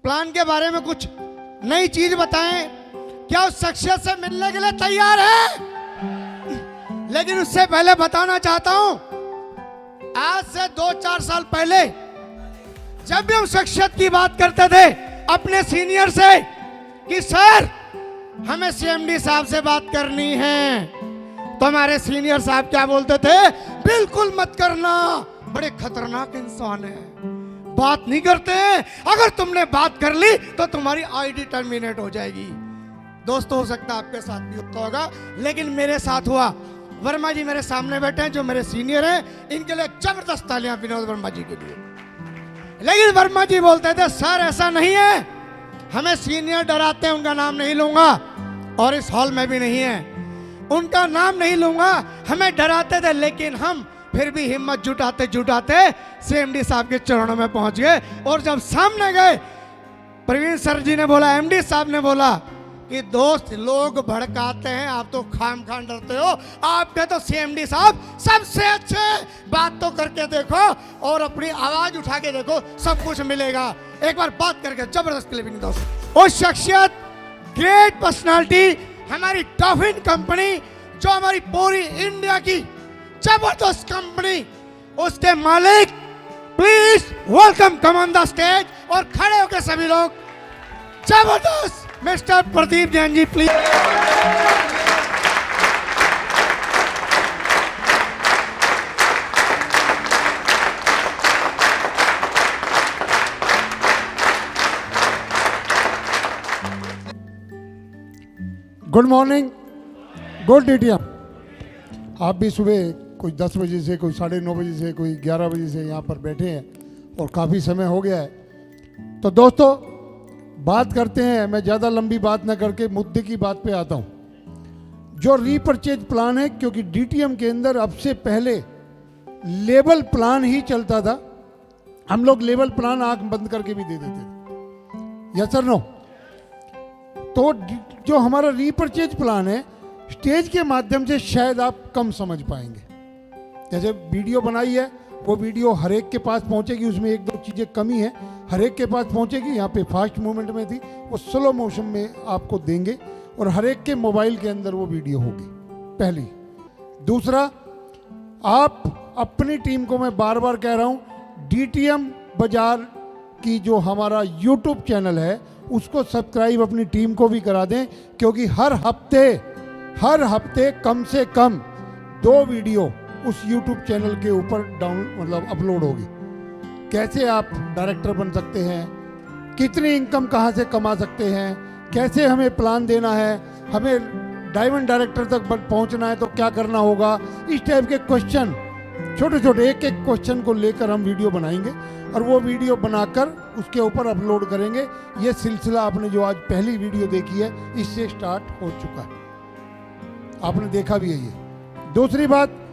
Plan के बारे में कुछ नई चीज बताएं। क्या उस शख्सियत से मिलने के लिए तैयार है? लेकिन उससे पहले बताना चाहता हूं, आज से 2-4 साल पहले जब भी हम शख्सियत की बात करते थे अपने सीनियर से कि सर हमें सीएमडी साहब से बात करनी है, तो हमारे सीनियर साहब क्या बोलते थे? बिल्कुल मत करना, बड़े खतरनाक इंसान है, बात नहीं करते। अगर तुमने बात कर ली तो तुम्हारी आईडी टर्मिनेट हो जाएगी। दोस्तों, हो सकता है आपके साथ भी होता होगा, लेकिन मेरे साथ हुआ। वर्मा जी मेरे सामने बैठे हैं, जो मेरे सीनियर हैं, इनके लिए जबरदस्त तालियां विनोद वर्मा जी के लिए। लेकिन वर्मा जी बोलते थे सर ऐसा नहीं है, हमें सीनियर डराते हैं, उनका नाम नहीं लूंगा, और इस हॉल में भी नहीं है, उनका नाम नहीं लूंगा, हमें डराते थे। लेकिन हम फिर भी हिम्मत जुटाते जुटाते सीएमडी साहब के चरणों में पहुंच गए। और जब सामने गए, प्रवीण सर जी ने बोला, एमडी साहब ने बोला कि दोस्त लोग भड़काते हैं, आप तो खाम खान डरते हो, आपके तो सीएमडी साहब सबसे अच्छे, बात तो करके देखो और अपनी आवाज उठा के देखो, सब कुछ मिलेगा। एक बार बात करके जबरदस्त क्लिपिंग दोस्त। वो शख्सियत, ग्रेट पर्सनालिटी, हमारी डॉल्फिन कंपनी, जो हमारी पूरी इंडिया की जबरदस्त कंपनी, उसके मालिक, please welcome, come on the stage, और खड़े होकर सभी लोग जबरदस्त mister Pradeep Jain ji please. Good morning, good DTM. आप भी सुबह कोई 10 बजे से, कोई 9:30 बजे से, कोई 11 बजे से यहाँ पर बैठे हैं और काफ़ी समय हो गया है। तो दोस्तों, बात करते हैं, मैं ज़्यादा लंबी बात ना करके मुद्दे की बात पे आता हूँ। जो रीपरचेज प्लान है, क्योंकि डीटीएम के अंदर अब से पहले लेवल प्लान ही चलता था, हम लोग लेवल प्लान आंख बंद करके भी दे देते थे, यस सर नो। तो जो हमारा रीपरचेज प्लान है, स्टेज के माध्यम से शायद आप कम समझ पाएंगे। जैसे वीडियो बनाई है, वो वीडियो हर एक के पास पहुंचेगी, उसमें 1-2 चीज़ें कमी है, हर एक के पास पहुंचेगी। यहाँ पे फास्ट मूवमेंट में थी, वो स्लो मोशन में आपको देंगे, और हर एक के मोबाइल के अंदर वो वीडियो होगी, पहली। दूसरा, आप अपनी टीम को, मैं बार बार कह रहा हूँ, डीटीएम बाजार की जो हमारा यूट्यूब चैनल है, उसको सब्सक्राइब अपनी टीम को भी करा दें, क्योंकि हर हफ्ते कम से कम 2 वीडियो उस यूट्यूब चैनल के ऊपर अपलोड होगी। कैसे आप डायरेक्टर बन सकते हैं, कितनी इनकम कहाँ से कमा सकते हैं, कैसे हमें प्लान देना है, हमें डायमंड डायरेक्टर तक पहुँचना है तो क्या करना होगा, इस टाइप के क्वेश्चन, छोटे छोटे एक क्वेश्चन को लेकर हम वीडियो बनाएंगे, और वो वीडियो बनाकर उसके ऊपर अपलोड करेंगे। ये सिलसिला आपने जो आज पहली वीडियो देखी है, इससे स्टार्ट हो चुका है, आपने देखा भी है ये। दूसरी बात,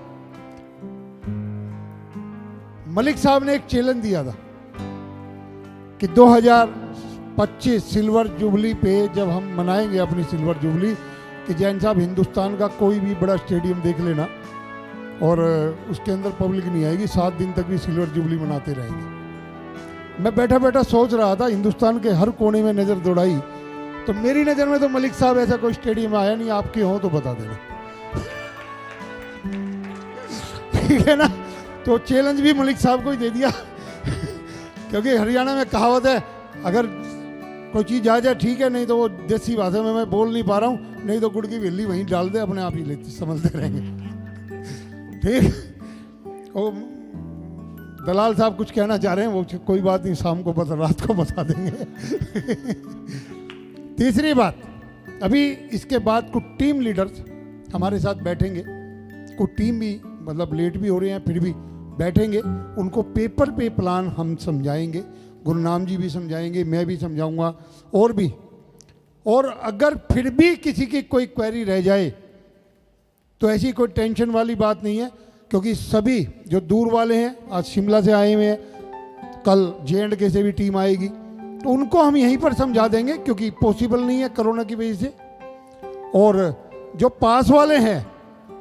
मलिक साहब ने एक चैलेंज दिया था कि 2025 सिल्वर जुबली पे जब हम मनाएंगे अपनी सिल्वर जुबली, कि जैन साहब हिंदुस्तान का कोई भी बड़ा स्टेडियम देख लेना, और उसके अंदर पब्लिक नहीं आएगी, 7 दिन तक भी सिल्वर जुबली मनाते रहेंगे। मैं बैठा बैठा सोच रहा था, हिंदुस्तान के हर कोने में नज़र दौड़ाई, तो मेरी नज़र में तो मलिक साहब ऐसा कोई स्टेडियम आया नहीं, आपके हो तो बता देना, ठीक है ना। तो चैलेंज भी मलिक साहब को ही दे दिया क्योंकि हरियाणा में कहावत है, अगर कोई चीज़ आ जाए ठीक है, नहीं तो वो देसी भाषा में मैं बोल नहीं पा रहा हूँ, नहीं तो गुड़ की वेली वहीं डाल दे, अपने आप ही लेते समझते रहेंगे, ठीक। वो दलाल साहब कुछ कहना चाह रहे हैं, वो कोई बात नहीं, शाम को रात को बता देंगे तीसरी बात, अभी इसके बाद कुछ टीम लीडर्स हमारे साथ बैठेंगे, कुछ टीम भी लेट भी हो रहे हैं, फिर भी बैठेंगे, उनको पेपर पे प्लान हम समझाएंगे, गुरनाम जी भी समझाएंगे, मैं भी समझाऊंगा, और भी। और अगर फिर भी किसी की कोई क्वेरी रह जाए तो ऐसी कोई टेंशन वाली बात नहीं है, क्योंकि सभी जो दूर वाले हैं, आज शिमला से आए हुए हैं, कल J&K से भी टीम आएगी, तो उनको हम यहीं पर समझा देंगे, क्योंकि पॉसिबल नहीं है कोरोना की वजह से। और जो पास वाले हैं,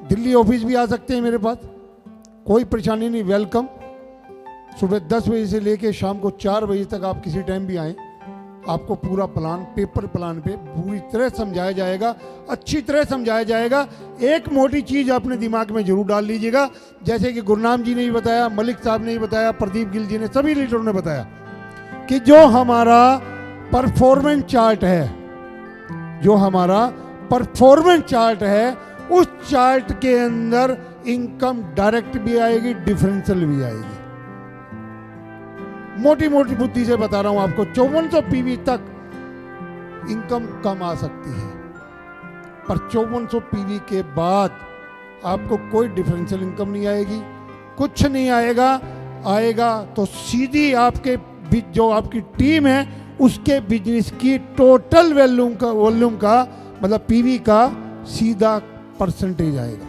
दिल्ली ऑफिस भी आ सकते हैं मेरे पास, कोई परेशानी नहीं, वेलकम। सुबह 10 बजे से लेके शाम को 4 बजे तक आप किसी टाइम भी आएँ, आपको पूरा प्लान पेपर प्लान पे पूरी तरह समझाया जाएगा, अच्छी तरह समझाया जाएगा। एक मोटी चीज़ अपने दिमाग में जरूर डाल लीजिएगा, जैसे कि गुरनाम जी ने भी बताया, मलिक साहब ने भी बताया, प्रदीप गिल जी ने, सभी लीडरों ने बताया कि जो हमारा परफॉर्मेंस चार्ट है, जो हमारा परफॉर्मेंस चार्ट है, उस चार्ट के अंदर इनकम डायरेक्ट भी आएगी, डिफरेंशियल भी आएगी। मोटी मोटी बुद्धि से बता रहा हूं आपको, 5400 पीवी तक इनकम कम आ सकती है, पर 5400 पीवी के बाद आपको कोई डिफरेंशियल इनकम नहीं आएगी, कुछ नहीं आएगा। आएगा तो सीधी आपके जो आपकी टीम है उसके बिजनेस की टोटल वॉल्यूम का मतलब पीवी का सीधा परसेंटेज आएगा।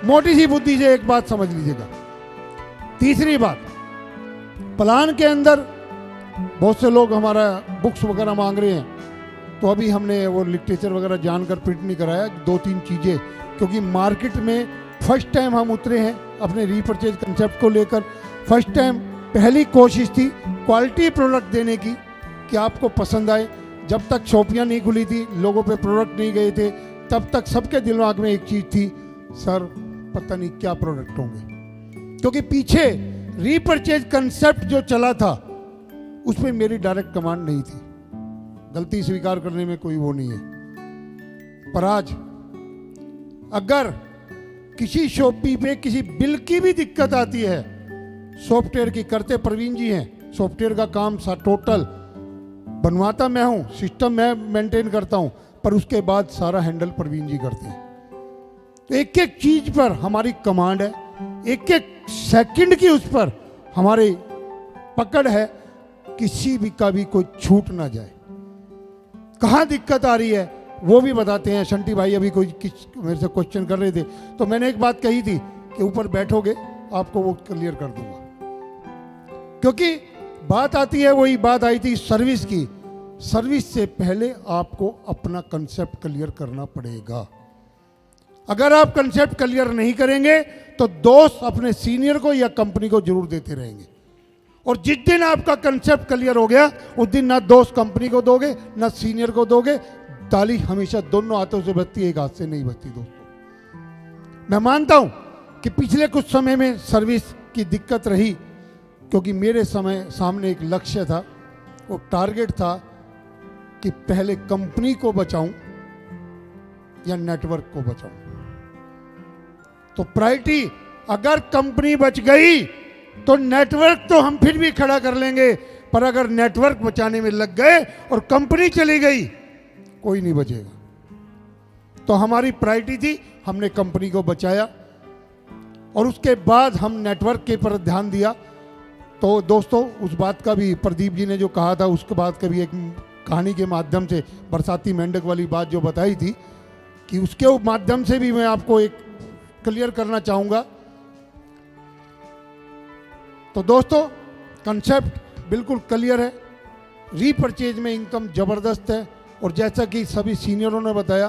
मोटी सी बुद्धि से एक बात समझ लीजिएगा। तीसरी बात, प्लान के अंदर बहुत से लोग हमारा बुक्स वगैरह मांग रहे हैं, तो अभी हमने वो लिटरेचर वगैरह जानकर प्रिंट नहीं कराया, 2-3 चीज़ें, क्योंकि मार्केट में फर्स्ट टाइम हम उतरे हैं अपने रीपरचेज कंसेप्ट को लेकर। फर्स्ट टाइम पहली कोशिश थी क्वालिटी प्रोडक्ट देने की कि आपको पसंद आए। जब तक शॉपियाँ नहीं खुली थी, लोगों पे प्रोडक्ट नहीं गए थे, तब तक सबके दिमाग में एक चीज़ थी, सर पता नहीं क्या प्रोडक्ट होंगे, क्योंकि पीछे रीपरचेज कंसेप्ट जो चला था उसमें मेरी डायरेक्ट कमांड नहीं थी। गलती स्वीकार करने में कोई वो नहीं है। पर आज अगर किसी शॉपी पे किसी बिल की भी दिक्कत आती है, सॉफ्टवेयर की करते प्रवीण जी हैं, सॉफ्टवेयर का काम टोटल बनवाता मैं हूं, सिस्टम मैं मेंटेन करता हूं, पर उसके बाद सारा हैंडल प्रवीण जी करते हैं। तो एक एक चीज पर हमारी कमांड है, एक एक सेकंड की उस पर हमारी पकड़ है, किसी भी का भी कोई छूट ना जाए। कहाँ दिक्कत आ रही है वो भी बताते हैं। शंटी भाई अभी मेरे से क्वेश्चन कर रहे थे, तो मैंने एक बात कही थी कि ऊपर बैठोगे आपको वो क्लियर कर दूंगा, क्योंकि बात आती है, वही बात आई थी सर्विस की। सर्विस से पहले आपको अपना कंसेप्ट क्लियर करना पड़ेगा। अगर आप कंसेप्ट क्लियर नहीं करेंगे तो दोष अपने सीनियर को या कंपनी को जरूर देते रहेंगे, और जिस दिन आपका कंसेप्ट क्लियर हो गया उस दिन ना दोष कंपनी को दोगे ना सीनियर को दोगे। ताली हमेशा दोनों हाथों से बजती है, एक हाथ से नहीं बजती। दोस्तों मैं मानता हूं कि पिछले कुछ समय में सर्विस की दिक्कत रही, क्योंकि मेरे सामने एक लक्ष्य था, वो टारगेट था कि पहले कंपनी को बचाऊं या नेटवर्क को बचाऊं। तो प्रायोरिटी, अगर कंपनी बच गई तो नेटवर्क तो हम फिर भी खड़ा कर लेंगे, पर अगर नेटवर्क बचाने में लग गए और कंपनी चली गई, कोई नहीं बचेगा। तो हमारी प्रायोरिटी थी, हमने कंपनी को बचाया और उसके बाद हम नेटवर्क के पर ध्यान दिया। तो दोस्तों उस बात का भी प्रदीप जी ने जो कहा था, उसके बाद का भी एक कहानी के माध्यम से बरसाती मेंढक वाली बात जो बताई थी, कि उसके माध्यम से भी मैं आपको एक क्लियर करना चाहूँगा। तो दोस्तों कंसेप्ट बिल्कुल क्लियर है, रीपरचेज में इनकम ज़बरदस्त है, और जैसा कि सभी सीनियरों ने बताया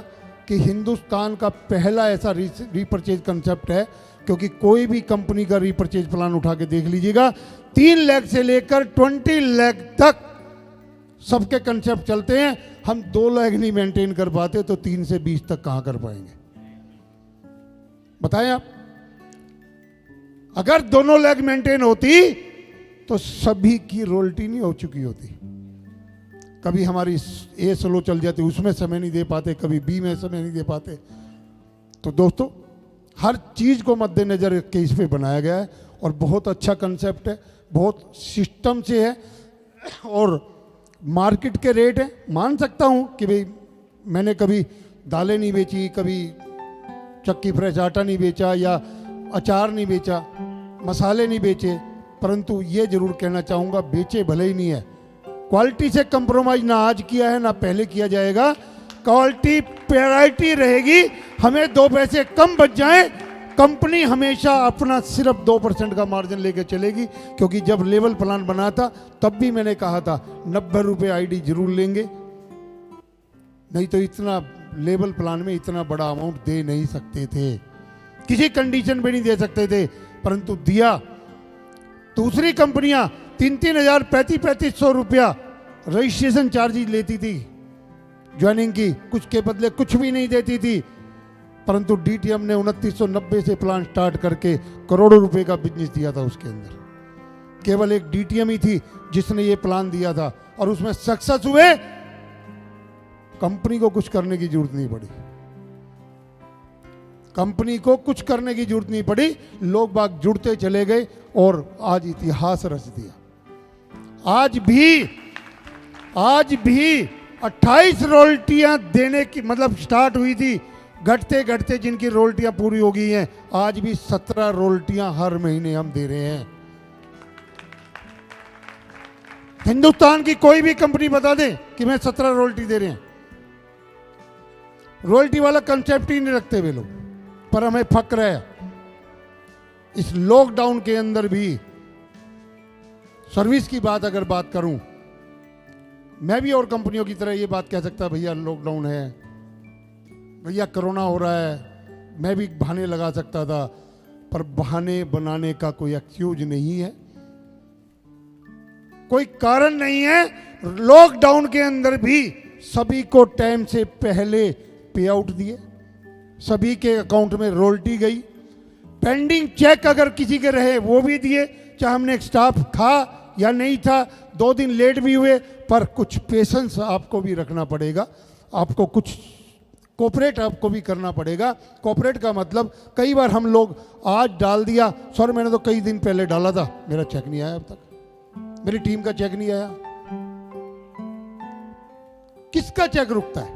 कि हिंदुस्तान का पहला ऐसा रीपरचेज कंसेप्ट है, क्योंकि कोई भी कंपनी का रीपरचेज प्लान उठा के देख लीजिएगा, 3 लाख से लेकर 20 लाख तक सबके कंसेप्ट चलते हैं। हम 2 लाख नहीं मेंटेन कर पाते, तो 3 से 20 तक कहाँ कर पाएंगे बताएं आप। अगर दोनों लेग मेंटेन होती तो सभी की रॉयल्टी नहीं हो चुकी होती। कभी हमारी ए स्लो चल जाती, उसमें समय नहीं दे पाते, कभी बी में समय नहीं दे पाते। तो दोस्तों हर चीज़ को मद्देनजर रख के इस पे बनाया गया है, और बहुत अच्छा कंसेप्ट है, बहुत सिस्टम से है, और मार्केट के रेट है। मान सकता हूँ कि भाई मैंने कभी दालें नहीं बेची, कभी चक्की फ्रेश आटा नहीं बेचा, या अचार नहीं बेचा, मसाले नहीं बेचे, परंतु ये जरूर कहना चाहूँगा, बेचे भले ही नहीं है, क्वालिटी से कंप्रोमाइज ना आज किया है ना पहले किया जाएगा। क्वालिटी प्रायोरिटी रहेगी, हमें 2 पैसे कम बच जाए, कंपनी हमेशा अपना सिर्फ 2% का मार्जिन लेके चलेगी। क्योंकि जब लेवल प्लान बना था तब भी मैंने कहा था 90 रुपये आईडी जरूर लेंगे, नहीं तो इतना लेवल प्लान में इतना बड़ा अमाउंट दे नहीं सकते थे, किसी कंडीशन पे नहीं दे सकते थे, परंतु दिया। दूसरी कंपनियां 3-3 हज़ार 3500 रुपया रजिस्ट्रेशन चार्जेज लेती थी ज्वाइनिंग की, कुछ के बदले कुछ भी नहीं देती थी। परंतु डीटीएम ने 2990 से प्लान स्टार्ट करके करोड़ों रुपए का बिजनेस दिया था। उसके अंदर केवल एक डीटीएम ही थी जिसने ये प्लान दिया था और उसमें सक्सेस हुए। कंपनी को कुछ करने की जरूरत नहीं पड़ी, कंपनी को कुछ करने की जरूरत नहीं पड़ी, लोग बाग जुड़ते चले गए और आज इतिहास रच दिया। आज भी 28 रॉयल्टियां देने की मतलब स्टार्ट हुई थी, घटते घटते जिनकी रॉयल्टियां पूरी हो गई हैं, आज भी 17 रॉयल्टियां हर महीने हम दे रहे हैं। हिंदुस्तान की कोई भी कंपनी बता दे कि मैं 17 रॉयल्टी दे रहे हैं। रॉयल्टी वाला कंसेप्ट ही नहीं रखते वे लोग, पर हमें फक्र है। इस लॉकडाउन के अंदर भी सर्विस की बात अगर बात करूं, मैं भी और कंपनियों की तरह ये बात कह सकता, भैया लॉकडाउन है, भैया कोरोना हो रहा है, मैं भी बहाने लगा सकता था, पर बहाने बनाने का कोई एक्सक्यूज नहीं है, कोई कारण नहीं है। लॉकडाउन के अंदर भी सभी को टाइम से पहले पे आउट दिए, सभी के अकाउंट में रॉयल्टी गई, पेंडिंग चेक अगर किसी के रहे वो भी दिए, चाहे हमने एक स्टाफ था या नहीं था, 2 दिन लेट भी हुए, पर कुछ पेशेंस आपको भी रखना पड़ेगा, आपको कुछ कोऑपरेट आपको भी करना पड़ेगा। कोऑपरेट का मतलब कई बार हम लोग आज डाल दिया, सर मैंने तो कई दिन पहले डाला था, मेरा चेक नहीं आया अब तक, मेरी टीम का चेक नहीं आया। किसका चेक रुकता है?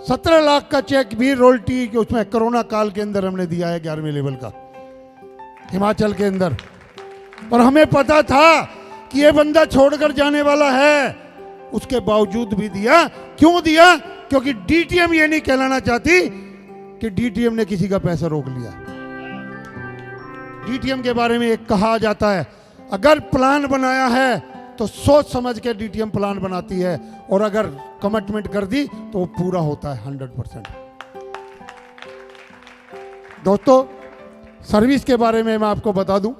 17 लाख का चेक भी रॉयल्टी के उसमें कोरोना काल के अंदर हमने दिया है 11वें लेवल का हिमाचल के अंदर, और हमें पता था कि ये बंदा छोड़कर जाने वाला है, उसके बावजूद भी दिया। क्यों दिया? क्योंकि डीटीएम ये नहीं कहलाना चाहती कि डीटीएम ने किसी का पैसा रोक लिया। डीटीएम के बारे में एक कहा जाता है, अगर प्लान बनाया है तो सोच समझ के डीटीएम प्लान बनाती है, और अगर कमिटमेंट कर दी तो वो पूरा होता है 100%। दोस्तों, सर्विस के बारे में मैं आपको बता दूं,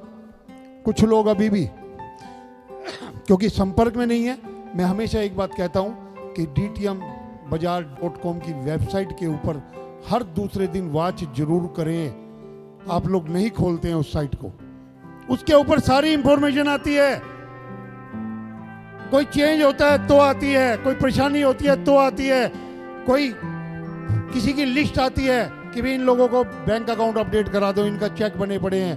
कुछ लोग अभी भी क्योंकि संपर्क में नहीं है, मैं हमेशा एक बात कहता हूं कि dtmbajaj.com की वेबसाइट के ऊपर हर दूसरे दिन वॉच जरूर करें। आप लोग नहीं खोलते हैं उस साइट को, उसके ऊपर सारी इंफॉर्मेशन आती है। कोई चेंज होता है तो आती है, कोई परेशानी होती है तो आती है, कोई किसी की लिस्ट आती है कि भी इन लोगों को बैंक अकाउंट अपडेट करा दो, इनका चेक बने पड़े हैं।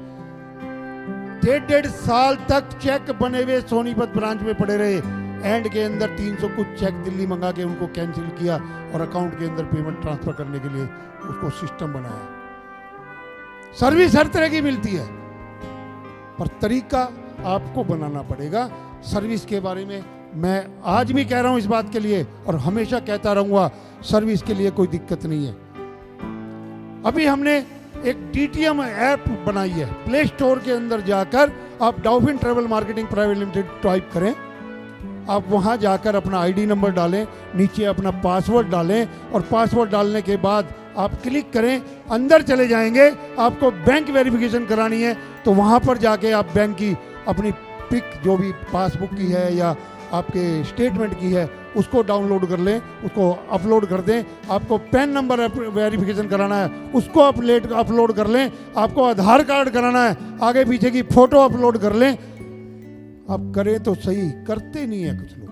1.5 साल तक चेक बने हुए सोनीपत ब्रांच में पड़े रहे, एंड के अंदर 300 कुछ चेक दिल्ली मंगा के उनको कैंसिल किया और अकाउंट के अंदर पेमेंट ट्रांसफर करने के लिए उसको सिस्टम बनाया। सर्विस हर तरह की मिलती है, पर तरीका आपको बनाना पड़ेगा। सर्विस के बारे में मैं आज भी कह रहा हूं इस बात के लिए, और हमेशा कहता रहूंगा, सर्विस के लिए कोई दिक्कत नहीं है। अभी हमने एक डीटीएम ऐप बनाई है, प्ले स्टोर के अंदर जाकर आप dolphin travel marketing private limited type करें, आप वहां जाकर अपना आईडी नंबर डालें, नीचे अपना पासवर्ड डालें, और पासवर्ड डालने के बाद आप क्लिक करें, अंदर चले जाएंगे। आपको बैंक वेरिफिकेशन करानी है तो वहां पर जाके आप बैंक की अपनी पिक जो भी पासबुक की है या आपके स्टेटमेंट की है उसको डाउनलोड कर लें, उसको अपलोड कर दें। आपको पैन नंबर वेरिफिकेशन कराना है उसको अपलोड कर लें। आपको आधार कार्ड कराना है, आगे पीछे की फोटो अपलोड कर लें। आप करें तो सही, करते नहीं है कुछ लोग।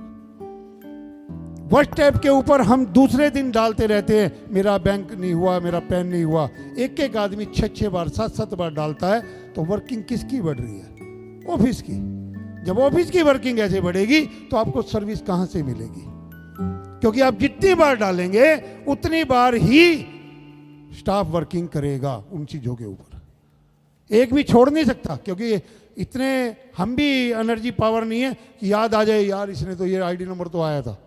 व्हाट्सएप के ऊपर हम दूसरे दिन डालते रहते हैं, मेरा बैंक नहीं हुआ, मेरा पैन नहीं हुआ। एक एक आदमी 6-6 बार 7-7 बार डालता है, तो वर्किंग किसकी बढ़ रही है? ऑफिस की। जब ऑफिस की वर्किंग ऐसे बढ़ेगी तो आपको सर्विस कहां से मिलेगी? क्योंकि आप जितनी बार डालेंगे उतनी बार ही स्टाफ वर्किंग करेगा उन चीजों के ऊपर। एक भी छोड़ नहीं सकता, क्योंकि इतने हम भी एनर्जी पावर नहीं है कि याद आ जाए यार इसने तो ये आईडी नंबर तो आया था,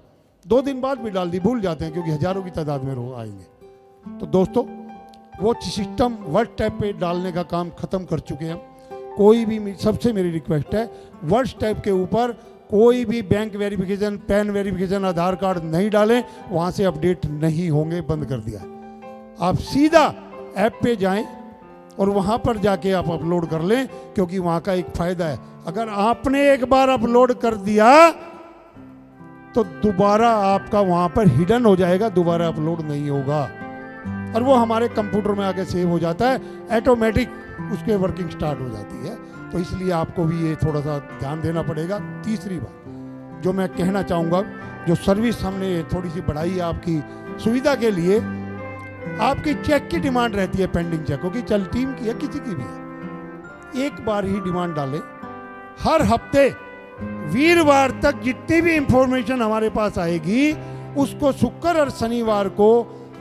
2 दिन बाद भी डाल दी, भूल जाते हैं, क्योंकि हजारों की तादाद में लोग आएंगे। तो दोस्तों, वो सिस्टम व्हाट्सएप पे डालने का काम खत्म कर चुके हैं। कोई भी सबसे मेरी रिक्वेस्ट है, व्हाट्सएप के ऊपर कोई भी बैंक वेरिफिकेशन, पैन वेरिफिकेशन, आधार कार्ड नहीं डालें, वहां से अपडेट नहीं होंगे, बंद कर दिया। आप सीधा ऐप पे जाएं, और वहाँ पर जाके आप अपलोड कर लें, क्योंकि वहाँ का एक फ़ायदा है, अगर आपने एक बार अपलोड कर दिया तो दोबारा आपका वहाँ पर हिडन हो जाएगा, दोबारा अपलोड नहीं होगा, और वो हमारे कंप्यूटर में आके सेव हो जाता है, ऑटोमेटिक उसके वर्किंग स्टार्ट हो जाती है। तो इसलिए आपको भी ये थोड़ा सा ध्यान देना पड़ेगा। तीसरी बात जो मैं कहना चाहूँगा, जो सर्विस हमने थोड़ी सी बढ़ाई है आपकी सुविधा के लिए, आपकी चेक की डिमांड रहती है, पेंडिंग चेक होगी, चल टीम की है किसी की भी है, एक बार ही डिमांड डालें। हर हफ्ते वीरवार तक जितनी भी इंफॉर्मेशन हमारे पास आएगी उसको शुक्र और शनिवार को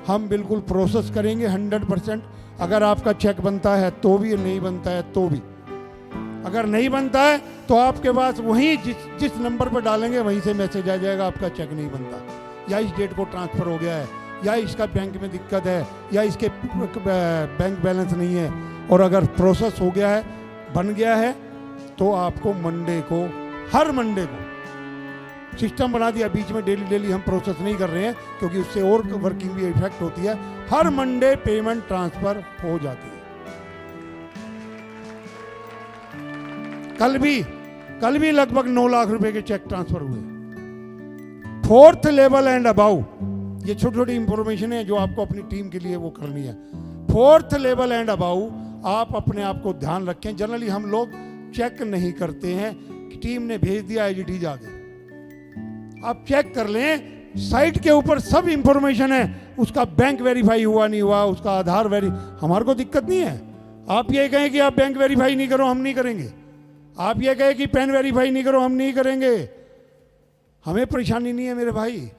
हम बिल्कुल प्रोसेस करेंगे 100%। अगर आपका चेक बनता है तो भी, नहीं बनता है तो भी। अगर नहीं बनता है तो आपके पास वहीं जिस नंबर पर डालेंगे वहीं से मैसेज आ जाएगा आपका चेक नहीं बनता, या इस डेट को ट्रांसफ़र हो गया है, या इसका बैंक में दिक्कत है, या इसके बैंक बैलेंस नहीं है। और अगर प्रोसेस हो गया है, बन गया है, तो आपको मंडे को, हर मंडे को सिस्टम बना दिया। बीच में डेली हम प्रोसेस नहीं कर रहे हैं, क्योंकि उससे और वर्किंग भी इफेक्ट होती है। हर मंडे पेमेंट ट्रांसफ़र हो जाती है। कल भी लगभग 9 लाख रुपए के चेक ट्रांसफर हुए। 4th लेवल एंड अबाउ, ये छोटी छोटी इंफॉर्मेशन है जो आपको अपनी टीम के लिए वो करनी है। 4th लेवल एंड अबाउ आप अपने आप को ध्यान रखें। जनरली हम लोग चेक नहीं करते हैं कि टीम ने भेज दिया है जी जाके, आप चेक कर लें, साइट के ऊपर सब इंफॉर्मेशन है, उसका बैंक वेरीफाई हुआ नहीं हुआ, उसका आधार हमारे को दिक्कत नहीं है। आप ये कहें कि आप बैंक वेरीफाई नहीं करो, हम नहीं करेंगे। आप ये कहें कि पैन वेरीफाई नहीं करो, हम नहीं करेंगे। हमें परेशानी नहीं है मेरे भाई,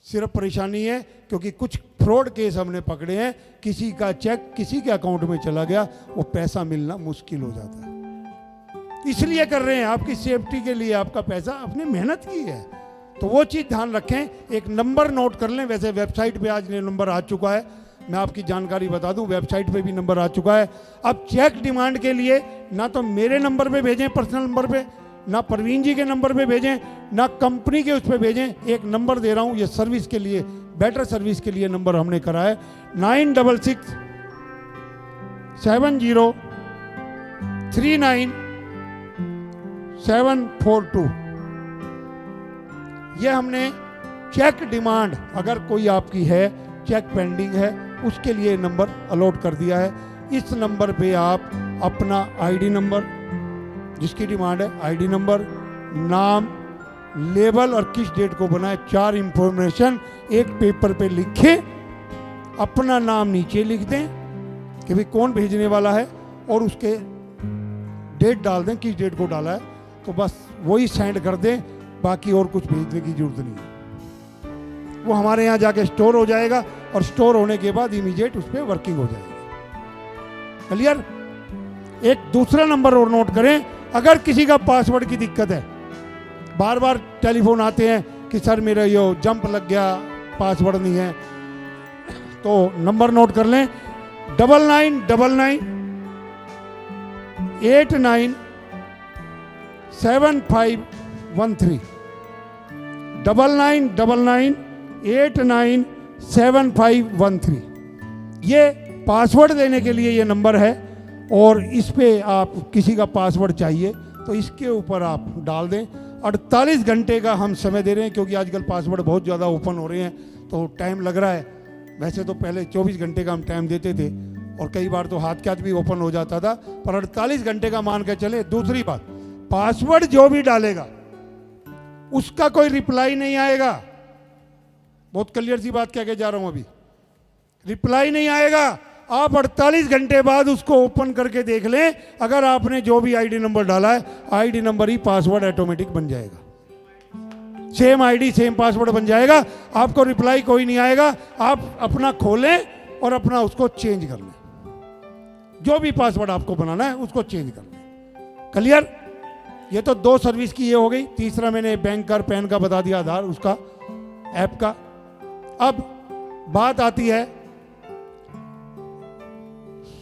सिर्फ परेशानी है क्योंकि कुछ फ्रॉड केस हमने पकड़े हैं, किसी का चेक किसी के अकाउंट में चला गया, वो पैसा मिलना मुश्किल हो जाता है। इसलिए कर रहे हैं, आपकी सेफ्टी के लिए, आपका पैसा आपने मेहनत की है, तो वो चीज़ ध्यान रखें। एक नंबर नोट कर लें। वैसे वेबसाइट पे आज नंबर आ चुका है, मैं आपकी जानकारी बता दूं, वेबसाइट पे भी नंबर आ चुका है। अब चेक डिमांड के लिए ना तो मेरे नंबर पे भेजें, पर्सनल नंबर पे, ना परवीन जी के नंबर पे भेजें, ना कंपनी के उस पर भेजें। एक नंबर दे रहा हूं, ये सर्विस के लिए, बेटर सर्विस के लिए नंबर हमने करा है, 966 70 39 742। ये हमने चेक डिमांड अगर कोई आपकी है, चेक पेंडिंग है, उसके लिए नंबर अलॉट कर दिया है। इस नंबर पे आप अपना आईडी नंबर, जिसकी डिमांड है, आईडी नंबर, नाम, लेबल और किस डेट को बनाए, 4 इंफॉर्मेशन एक पेपर पे लिखें, अपना नाम नीचे लिख दें कि भाई कौन भेजने वाला है, और उसके डेट डाल दें, किस डेट को डाला है, तो बस वही सेंड कर दें। बाकी और कुछ भेजने की जरूरत नहीं है। वो हमारे यहाँ जाके स्टोर हो जाएगा, और स्टोर होने के बाद इमीडिएट उस पर वर्किंग हो जाएगी। क्लियर? एक दूसरा नंबर और नोट करें, अगर किसी का पासवर्ड की दिक्कत है, बार बार टेलीफोन आते हैं कि सर मेरा ये जंप लग गया, पासवर्ड नहीं है, तो नंबर नोट कर लें, 9999 89 7513, 9999 89 7513। ये पासवर्ड देने के लिए ये नंबर है, और इस पे आप किसी का पासवर्ड चाहिए तो इसके ऊपर आप डाल दें। 48 घंटे का हम समय दे रहे हैं, क्योंकि आजकल पासवर्ड बहुत ज़्यादा ओपन हो रहे हैं तो टाइम लग रहा है। वैसे तो पहले 24 घंटे का हम टाइम देते थे, और कई बार तो हाथ के हाथ भी ओपन हो जाता था, पर 48 घंटे का मान के चले। दूसरी बात, पासवर्ड जो भी डालेगा उसका कोई रिप्लाई नहीं आएगा। बहुत क्लियर सी बात कह के जा रहा हूं, अभी रिप्लाई नहीं आएगा। आप 48 घंटे बाद उसको ओपन करके देख लें, अगर आपने जो भी आईडी नंबर डाला है, आईडी नंबर ही पासवर्ड ऑटोमेटिक बन जाएगा। सेम आईडी सेम पासवर्ड बन जाएगा, आपको रिप्लाई कोई नहीं आएगा। आप अपना खोलें और अपना उसको चेंज कर लें, जो भी पासवर्ड आपको बनाना है उसको चेंज कर लें। क्लियर? ये तो 2 सर्विस की ये हो गई। तीसरा मैंने बैंक का, पैन का बता दिया, आधार, उसका, ऐप का। अब बात आती है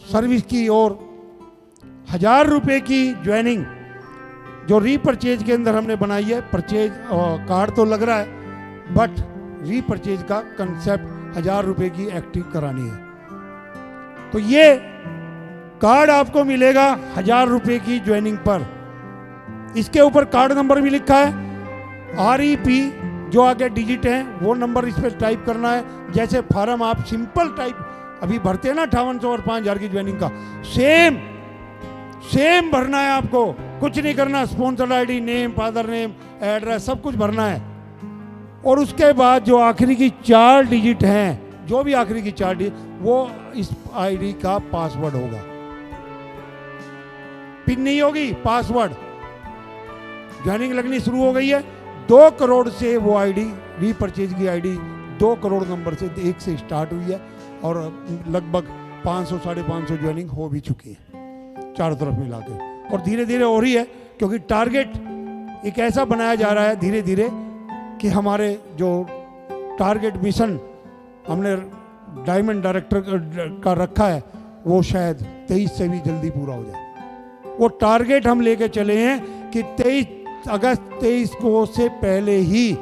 सर्विस की, और 1000 रुपये की ज्वाइनिंग जो रीपरचेज के अंदर हमने बनाई है। परचेज कार्ड तो लग रहा है, बट रीपरचेज का कंसेप्ट 1000 रुपये की एक्टिव करानी है। तो ये कार्ड आपको मिलेगा 1000 रुपए की ज्वाइनिंग पर। इसके ऊपर कार्ड नंबर भी लिखा है, REP जो आगे डिजिट है वो नंबर इस पर टाइप करना है। जैसे फॉर्म आप सिंपल टाइप अभी भरते हैं ना 5800 और 5000 की ज्वाइनिंग का, सेम भरना है आपको, कुछ नहीं करना। Sponsor ID, name, father name, address सब कुछ भरना है। और उसके बाद जो आखिरी की 4 डिजिट हैं, जो भी आखिरी की 4 डिजिट, वो इस ID का पासवर्ड होगा। पिन नहीं होगी, पासवर्ड। ज्वाइनिंग लगनी शुरू हो गई है। 2 करोड़ से वो ID, रीपरचेज की ID 2 करोड़ नंबर से 1 से स्टार्ट हुई है और लगभग 500 550 ज्वाइनिंग हो भी चुकी है चारों तरफ मिला के। और धीरे धीरे हो रही है, क्योंकि टारगेट एक ऐसा बनाया जा रहा है धीरे धीरे कि हमारे जो टारगेट मिशन हमने डायमंड डायरेक्टर का रखा है वो शायद 23 से भी जल्दी पूरा हो जाए। वो टारगेट हम लेके चले हैं कि 23 अगस्त 23 को से पहले ही,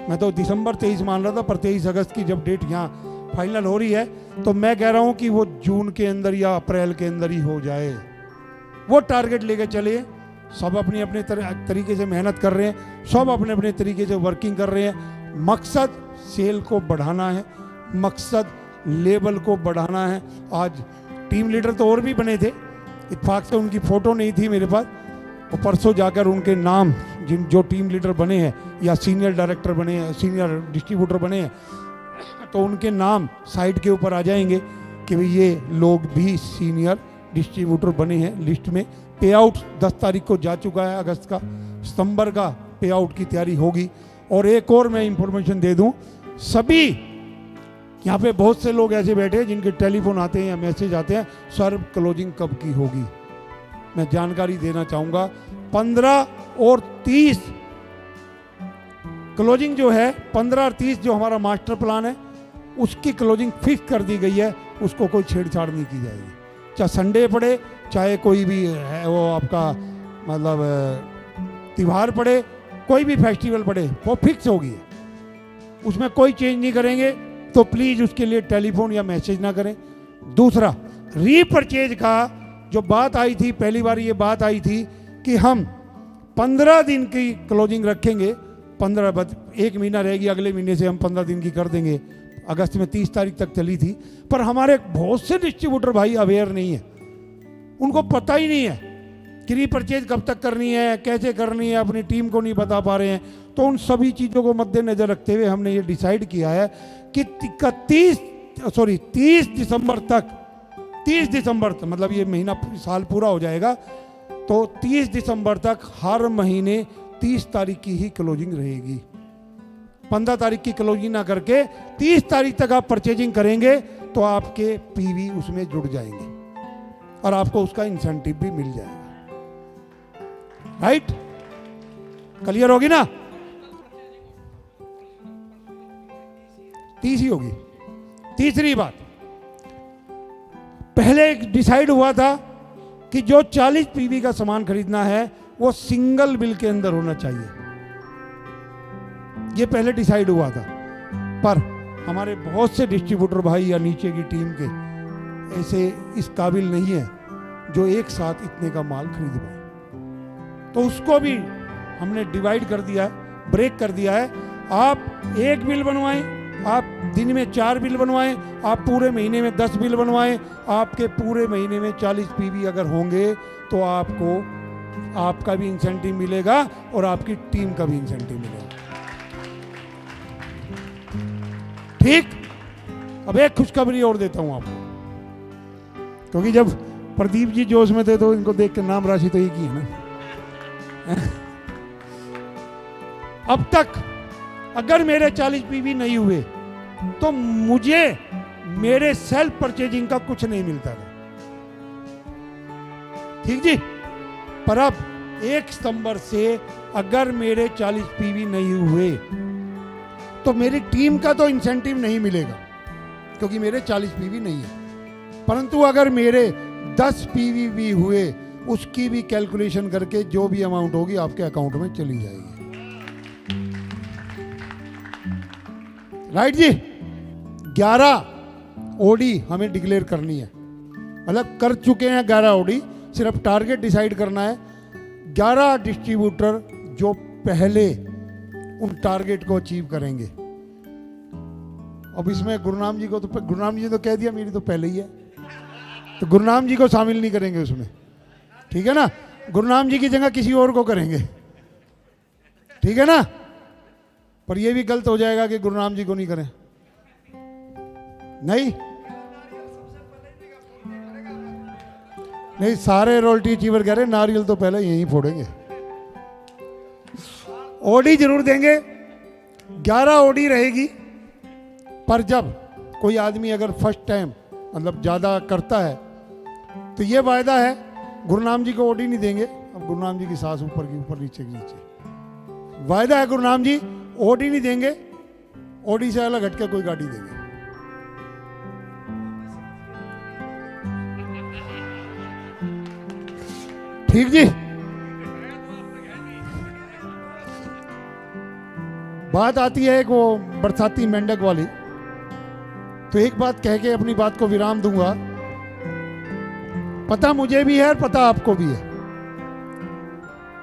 मैं तो दिसंबर 23 मान रहा था, पर 23 अगस्त की जब डेट यहाँ फाइनल हो रही है तो मैं कह रहा हूँ कि वो जून के अंदर या अप्रैल के अंदर ही हो जाए। वो टारगेट लेके चले। सब अपनी अपने तरीके से मेहनत कर रहे हैं, सब अपने अपने तरीके से वर्किंग कर रहे हैं। मकसद सेल को बढ़ाना है, मकसद लेवल को बढ़ाना है। आज टीम लीडर तो और भी बने थे, इत्तेफाक से उनकी फ़ोटो नहीं थी मेरे पास। और परसों जाकर उनके नाम, जिन जो टीम लीडर बने हैं या सीनियर डायरेक्टर बने हैं, सीनियर डिस्ट्रीब्यूटर बने हैं, तो उनके नाम साइड के ऊपर आ जाएंगे कि भाई ये लोग भी सीनियर डिस्ट्रीब्यूटर बने हैं लिस्ट में। पे आउट 10 तारीख को जा चुका है अगस्त का, सितंबर का पे आउट की तैयारी होगी। और एक और मैं इंफॉर्मेशन दे दूं, सभी यहाँ पे बहुत से लोग ऐसे बैठे हैं जिनके टेलीफोन आते हैं या मैसेज आते हैं, सर क्लोजिंग कब की होगी। मैं जानकारी देना चाहूँगा, 15 और 30 क्लोजिंग जो है, 15 और 30 जो हमारा मास्टर प्लान है उसकी क्लोजिंग फिक्स कर दी गई है, उसको कोई छेड़छाड़ नहीं की जाएगी। चाहे संडे पड़े, चाहे कोई भी है वो आपका मतलब त्यौहार पड़े, कोई भी फेस्टिवल पड़े, वो फिक्स होगी, उसमें कोई चेंज नहीं करेंगे। तो प्लीज़ उसके लिए टेलीफोन या मैसेज ना करें। दूसरा, रीपरचेज का जो बात आई थी, पहली बार ये बात आई थी कि हम 15 दिन की क्लोजिंग रखेंगे। 1 महीना रहेगी, अगले महीने से हम 15 दिन की कर देंगे। अगस्त में 30 तारीख तक चली थी, पर हमारे बहुत से डिस्ट्रीब्यूटर भाई अवेयर नहीं है, उनको पता ही नहीं है कि रीपरचेज कब तक करनी है, कैसे करनी है, अपनी टीम को नहीं बता पा रहे हैं। तो उन सभी चीज़ों को मद्देनजर रखते हुए हमने ये डिसाइड किया है कि 30 दिसंबर तक, 30 दिसंबर तक, मतलब ये महीना साल पूरा हो जाएगा, तो 30 दिसंबर तक हर महीने 30 तारीख की ही क्लोजिंग रहेगी। 15 तारीख की क्लोजिंग ना करके 30 तारीख तक आप परचेजिंग करेंगे तो आपके पीवी उसमें जुड़ जाएंगे और आपको उसका इंसेंटिव भी मिल जाएगा। राइट? क्लियर होगी ना? 30 ही होगी। तीसरी बात, पहले डिसाइड हुआ था कि जो 40 पीवी का सामान खरीदना है वो सिंगल बिल के अंदर होना चाहिए, ये पहले डिसाइड हुआ था। पर हमारे बहुत से डिस्ट्रीब्यूटर भाई या नीचे की टीम के ऐसे इस काबिल नहीं है जो एक साथ इतने का माल खरीद पाए, तो उसको भी हमने डिवाइड कर दिया है, ब्रेक कर दिया है। आप 1 बिल बनवाएं, आप दिन में 4 बिल बनवाएं, आप पूरे महीने में 10 बिल बनवाएं, आपके पूरे महीने में 40 पीवी अगर होंगे तो आपको आपका भी इंसेंटिव मिलेगा और आपकी टीम का भी इंसेंटिव मिलेगा। ठीक? अब एक खुशखबरी और देता हूं आपको, क्योंकि जब प्रदीप जी जोश में थे तो इनको देख के नाम राशि तो एक ही है ना। अब तक अगर मेरे 40 पीवी नहीं हुए तो मुझे मेरे सेल्फ परचेजिंग का कुछ नहीं मिलता था। ठीक जी? पर अब 1 सितंबर से अगर मेरे 40 पीवी नहीं हुए तो मेरी टीम का तो इंसेंटिव नहीं मिलेगा क्योंकि मेरे 40 पीवी नहीं है, परंतु अगर मेरे 10 पीवी भी हुए उसकी भी कैलकुलेशन करके जो भी अमाउंट होगी आपके अकाउंट में चली जाएगी। राइट जी? 11 ओडी हमें डिक्लेयर करनी है, मतलब कर चुके हैं 11 ऑडी, सिर्फ टारगेट डिसाइड करना है 11 डिस्ट्रीब्यूटर जो पहले उन टारगेट को अचीव करेंगे। अब इसमें गुरुनाम जी को तो गुरुनाम जी ने तो कह दिया मेरी तो पहले ही है, तो गुरुनाम जी को शामिल नहीं करेंगे उसमें, ठीक है ना। गुरुनाम जी की जगह किसी और को करेंगे, ठीक है ना। पर यह भी गलत हो जाएगा कि गुरुनाम जी को नहीं करें, नहीं नहीं, सारे रॉयल्टी अचीवर कह रहे नारियल तो पहले यहीं फोड़ेंगे। ओडी जरूर देंगे, 11 ओडी रहेगी। पर जब कोई आदमी अगर फर्स्ट टाइम मतलब ज़्यादा करता है तो ये वायदा है गुरुनाम जी को ओडी नहीं देंगे। अब गुरुनाम जी की सांस ऊपर की ऊपर, नीचे की नीचे, वायदा है गुरुनाम जी ओडी नहीं देंगे, ओडी से अलग हटके कोई गाड़ी देंगे। ठीक जी। बात आती है एक वो बरसाती मेंढक वाली, तो एक बात कह के अपनी बात को विराम दूंगा। पता मुझे भी है और पता आपको भी है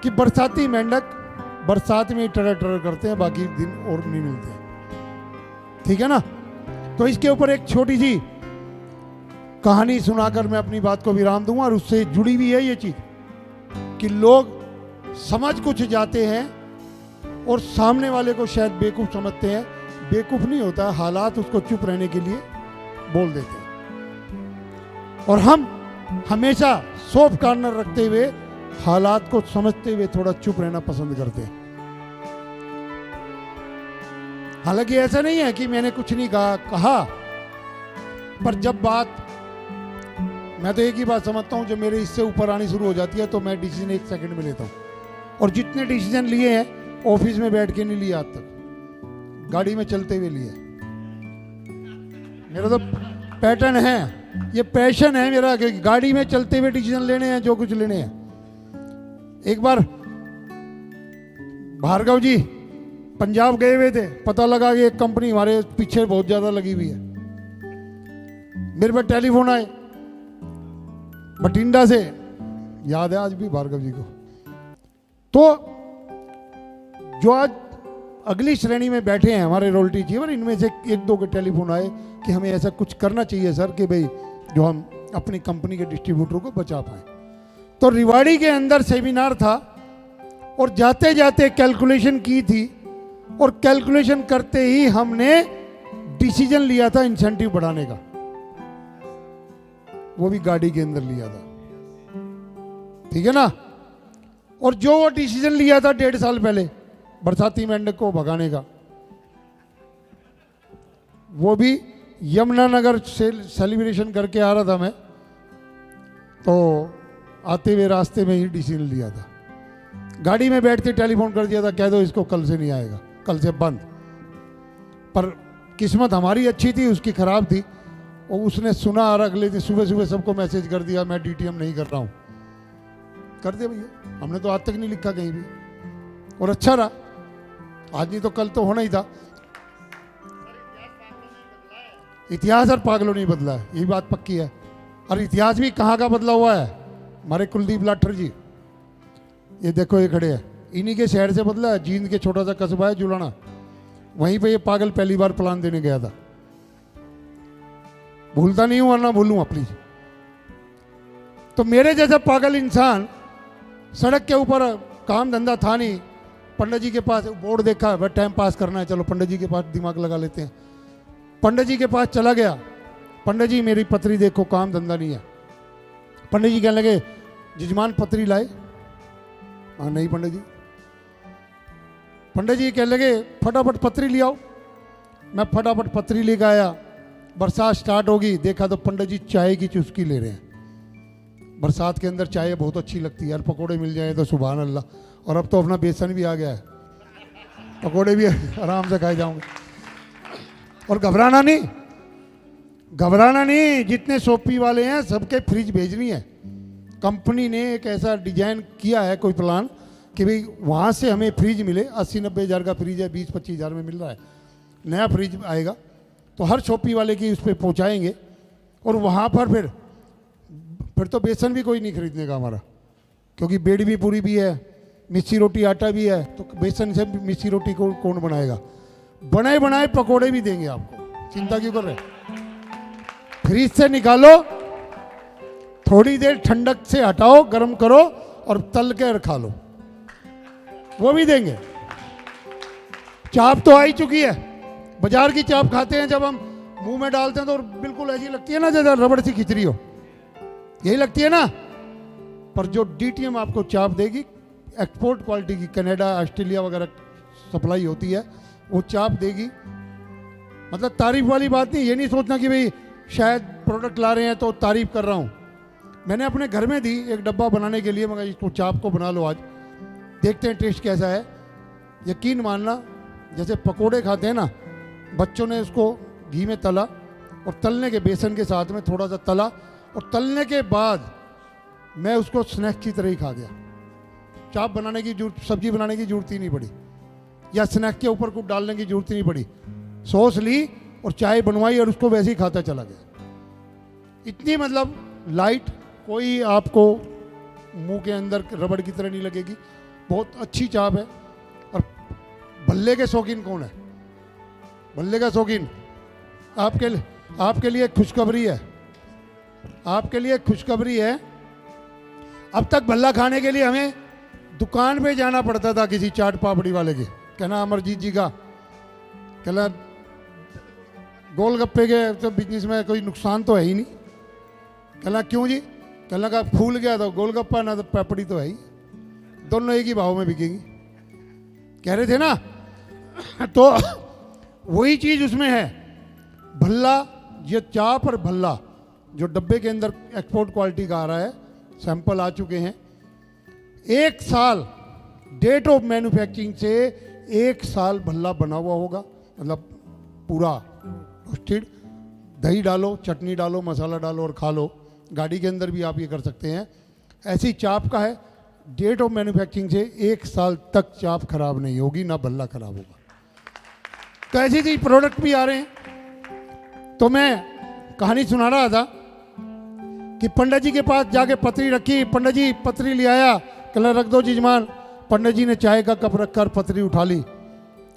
कि बरसाती मेंढक बरसात में ही टरर टरर करते हैं, बाकी दिन और नहीं मिलते हैं, ठीक है ना। तो इसके ऊपर एक छोटी सी कहानी सुनाकर मैं अपनी बात को विराम दूंगा, और उससे जुड़ी हुई है ये चीज कि लोग समझ कुछ जाते हैं और सामने वाले को शायद बेवकूफ समझते हैं। बेवकूफ नहीं होता, हालात उसको चुप रहने के लिए बोल देते हैं, और हम हमेशा सॉफ्ट कॉर्नर रखते हुए हालात को समझते हुए थोड़ा चुप रहना पसंद करते हैं। हालांकि ऐसा नहीं है कि मैंने कुछ नहीं कहा, पर जब बात, मैं तो एक ही बात समझता हूं, जब मेरे इससे ऊपर आनी शुरू हो जाती है तो मैं डिसीजन 1 सेकंड में लेता हूं। और जितने डिसीजन लिए हैं ऑफिस में बैठ के नहीं लिए आज तक, गाड़ी में चलते हुए लिए। मेरा तो पैटर्न है, ये पैशन है मेरा कि गाड़ी में चलते हुए डिसीजन लेने हैं जो कुछ लेने हैं। एक बार भार्गव जी पंजाब गए हुए थे, पता लगा कि एक कंपनी हमारे पीछे बहुत ज्यादा लगी हुई है। मेरे पास टेलीफोन आए बठिंडा से, याद है आज भी भार्गव जी को। तो जो आज अगली श्रेणी में बैठे हैं हमारे रॉयल्टी अचीवर, इनमें से 1-2 के टेलीफोन आए कि हमें ऐसा कुछ करना चाहिए सर कि भाई जो हम अपनी कंपनी के डिस्ट्रीब्यूटर को बचा पाए। तो रिवाड़ी के अंदर सेमिनार था और जाते जाते कैलकुलेशन की थी, और कैलकुलेशन करते ही हमने डिसीजन लिया था इंसेंटिव बढ़ाने का, वो भी गाड़ी के अंदर लिया था, ठीक है ना। और जो वो डिसीजन लिया था 1.5 साल पहले बरसाती मेंढक को भगाने का, वो भी यमुनानगर से सेलिब्रेशन करके आ रहा था मैं, तो आते हुए रास्ते में ही डिसीजन लिया था। गाड़ी में बैठते टेलीफोन कर दिया था, कह दो इसको कल से नहीं आएगा, कल से बंद। पर किस्मत हमारी अच्छी थी, उसकी खराब थी, और उसने सुना और अगले दिन सुबह सुबह सबको मैसेज कर दिया मैं डीटीएम नहीं कर रहा हूं। कर दे भैया, हमने तो आज तक नहीं लिखा कहीं भी, और अच्छा रहा, आज नहीं तो कल तो होना ही था। इतिहास और पागलों नहीं बदला है, यही बात पक्की है। और इतिहास भी कहाँ का बदला हुआ है, हमारे कुलदीप लाठर जी, ये देखो ये खड़े हैं, इन्हीं के शहर से बदला है। जींद के छोटा सा कस्बा है जुलाना, वहीं पे ये पागल पहली बार प्लान देने गया था। भूलता नहीं हूं वरना भूलूंगा प्लीज। तो मेरे जैसा पागल इंसान, सड़क के ऊपर काम धंधा था नहीं, पंडित जी के पास बोर्ड देखा बस टाइम पास करना है, चलो पंडित जी के पास दिमाग लगा लेते हैं। पंडित जी के पास चला गया, पंडित जी मेरी पत्री देखो, काम धंधा नहीं है। पंडित जी कहने लगे जजमान पत्री लाए? हाँ नहीं पंडित जी। पंडित जी कहने लगे फटाफट पत्री ले आओ। मैं फटाफट पत्री लेकर आया, बरसात स्टार्ट होगी, देखा तो पंडित जी चाय की चुस्की ले रहे हैं। बरसात के अंदर चाय बहुत अच्छी लगती है यार, पकोड़े मिल जाए तो सुभान अल्लाह। और अब तो अपना बेसन भी आ गया है, पकोड़े भी आराम से खाए जाऊंगे। और घबराना नहीं, घबराना नहीं, जितने सोपी वाले हैं सबके फ्रिज भेजनी है। कंपनी ने एक ऐसा डिजाइन किया है कोई प्लान कि भाई वहाँ से हमें फ्रिज मिले। 80-90 हज़ार का फ्रिज है, 20-25 हज़ार में मिल रहा है, नया फ्रिज आएगा तो हर शॉपी वाले की उस पर पहुँचाएंगे। और वहाँ पर फिर फिर तो बेसन भी कोई नहीं खरीदने का हमारा, क्योंकि बेड़ी भी पूरी भी है, मिस्सी रोटी आटा भी है, तो बेसन से मिस्सी रोटी को कौन बनाएगा। बने बनाए पकोड़े भी देंगे आपको, चिंता क्यों कर रहे हैं। फ्रीज से निकालो, थोड़ी देर ठंडक से हटाओ, गर्म करो और तल के खा लो, वो भी देंगे। चाप तो आ ही चुकी है। बाजार की चाप खाते हैं जब हम मुंह में डालते हैं तो बिल्कुल ऐसी लगती है ना जैसे रबड़ सी खिचड़ी हो, यही लगती है ना। पर जो डीटीएम आपको चाप देगी, एक्सपोर्ट क्वालिटी की, कनाडा ऑस्ट्रेलिया वगैरह सप्लाई होती है, वो चाप देगी। मतलब तारीफ वाली बात नहीं, ये नहीं सोचना कि भाई शायद प्रोडक्ट ला रहे हैं तो तारीफ कर रहा हूँ। मैंने अपने घर में दी एक डब्बा बनाने के लिए, मगर इसको चाप को बना लो आज, देखते हैं टेस्ट कैसा है। यकीन मानना, जैसे पकोड़े खाते हैं ना, बच्चों ने उसको घी में तला और तलने के बेसन के साथ में थोड़ा सा तला और तलने के बाद मैं उसको स्नैक्स की तरह ही खा गया। चाप बनाने की जरूरत, सब्जी बनाने की जरूरत ही नहीं पड़ी, या स्नैक के ऊपर कुछ डालने की जरूरत ही नहीं पड़ी। सॉस ली और चाय बनवाई और उसको वैसे ही खाता चला गया। इतनी मतलब लाइट, कोई आपको मुंह के अंदर रबड़ की तरह नहीं लगेगी, बहुत अच्छी चाप है। और भल्ले के शौकीन कौन है? भल्ले का शौकीन आपके लिए खुशखबरी है, आपके लिए खुशखबरी है। अब तक भल्ला खाने के लिए हमें दुकान पे जाना पड़ता था किसी चाट पापड़ी वाले के, कहना अमरजीत जी का, कहना गोलगप्पे के तो बिजनेस में कोई नुकसान तो है ही नहीं। कहना क्यों जी? कहना का फूल गया तो गोलगप्पा ना तो पापड़ी तो है ही, दोनों एक ही भाव में बिकेंगी, कह रहे थे ना। तो वही चीज उसमें है। भल्ला, ये चाप और भल्ला जो डब्बे के अंदर एक्सपोर्ट क्वालिटी का आ रहा है, सैंपल आ चुके हैं। 1 साल डेट ऑफ मैन्युफैक्चरिंग से 1 साल भल्ला बना हुआ होगा, मतलब पूरा रोस्टेड। दही डालो, चटनी डालो, मसाला डालो और खा लो। गाड़ी के अंदर भी आप ये कर सकते हैं। ऐसी चाप का है, डेट ऑफ मैन्युफैक्चरिंग से 1 साल तक चाप खराब नहीं होगी, ना भल्ला खराब होगा। तो ऐसी चीज प्रोडक्ट भी आ रहे हैं। तो मैं कहानी सुना रहा था कि पंडित जी के पास जाके पतरी रखी, पंडित जी पतरी ले आया, कहला रख दो जजमान। पंडित जी ने चाय का कप रखकर पतरी उठा ली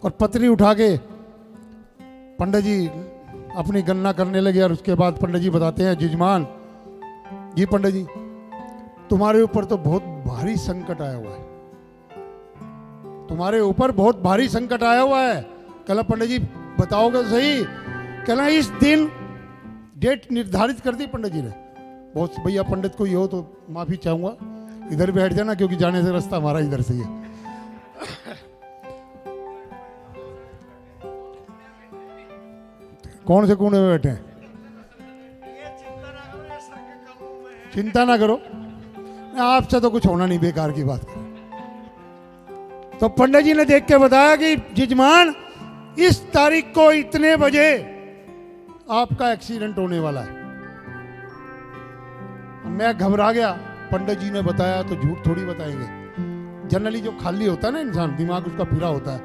और पतरी उठा के पंडित जी अपनी गणना करने लगे। और उसके बाद पंडित जी बताते हैं, जजमान जी, पंडित जी तुम्हारे ऊपर तो बहुत भारी संकट आया हुआ है, तुम्हारे ऊपर बहुत भारी संकट आया हुआ है। कहला पंडित जी बताओगे तो सही। कहला इस दिन डेट निर्धारित कर दी पंडित जी ने। बहुत भैया पंडित कोई हो तो माफी चाहूंगा, इधर बैठ जाना क्योंकि जाने से रास्ता हमारा इधर से ही है। कौन से कोने में बैठे हैं? चिंता ना करो, आपसे तो कुछ होना नहीं, बेकार की बात करो। तो पंडित जी ने देख के बताया कि जजमान इस तारीख को इतने बजे आपका एक्सीडेंट होने वाला है। मैं घबरा गया। पंडित जी ने बताया तो झूठ थोड़ी बताएंगे। जनरली जो खाली होता है ना इंसान, दिमाग उसका फिरा होता है,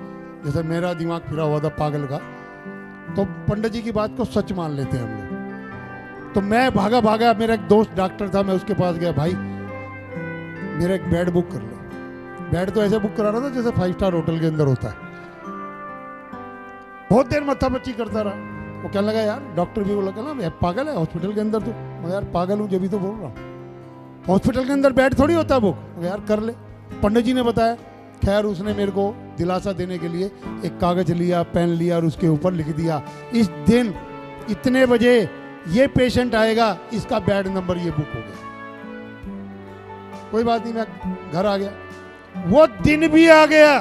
जैसे मेरा दिमाग फिरा हुआ था पागल का, तो पंडित जी की बात को सच मान लेते हैं हम लोग। तो मैं भागा भागा, मेरा एक दोस्त डॉक्टर था, मैं उसके पास गया, भाई मेरा एक बेड बुक कर लो। बेड तो ऐसे बुक करा रहा था जैसे 5 स्टार होटल के अंदर होता है। बहुत देर मत्था बच्ची करता रहा। वो कहने लगा, यार डॉक्टर भी बोला, कहना मैं पागल है हॉस्पिटल के अंदर? तो मैं यार पागल हूँ, जब भी तो बोल रहा हूँ, हॉस्पिटल के अंदर बेड थोड़ी होता बुक। यार कर ले, पंडित जी ने बताया। खैर उसने मेरे को दिलासा देने के लिए एक कागज लिया, पेन लिया और उसके ऊपर लिख दिया, इस दिन इतने बजे ये पेशेंट आएगा, इसका बेड नंबर ये बुक हो गया। कोई बात नहीं, मैं घर आ गया। वो दिन भी आ गया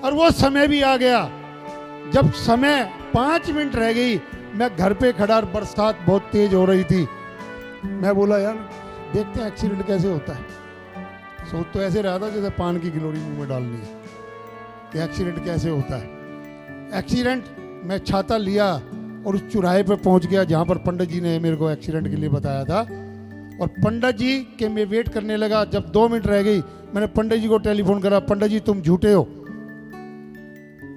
और वो समय भी आ गया। जब समय 5 मिनट रह गई, मैं घर पे खड़ा और बरसात बहुत तेज हो रही थी। मैं बोला यार देखते हैं एक्सीडेंट कैसे होता है। सोच तो ऐसे रहा था जैसे पान की गिलोरी मुंह में डालनी है कि एक्सीडेंट कैसे होता है। एक्सीडेंट, मैं छाता लिया और उस चौराहे पे पहुंच गया जहां पर पंडित जी ने मेरे को एक्सीडेंट के लिए बताया था। और पंडित जी के मैं वेट करने लगा। जब 2 मिनट रह गई, मैंने पंडित जी को टेलीफोन करा, पंडित जी तुम झूठे हो,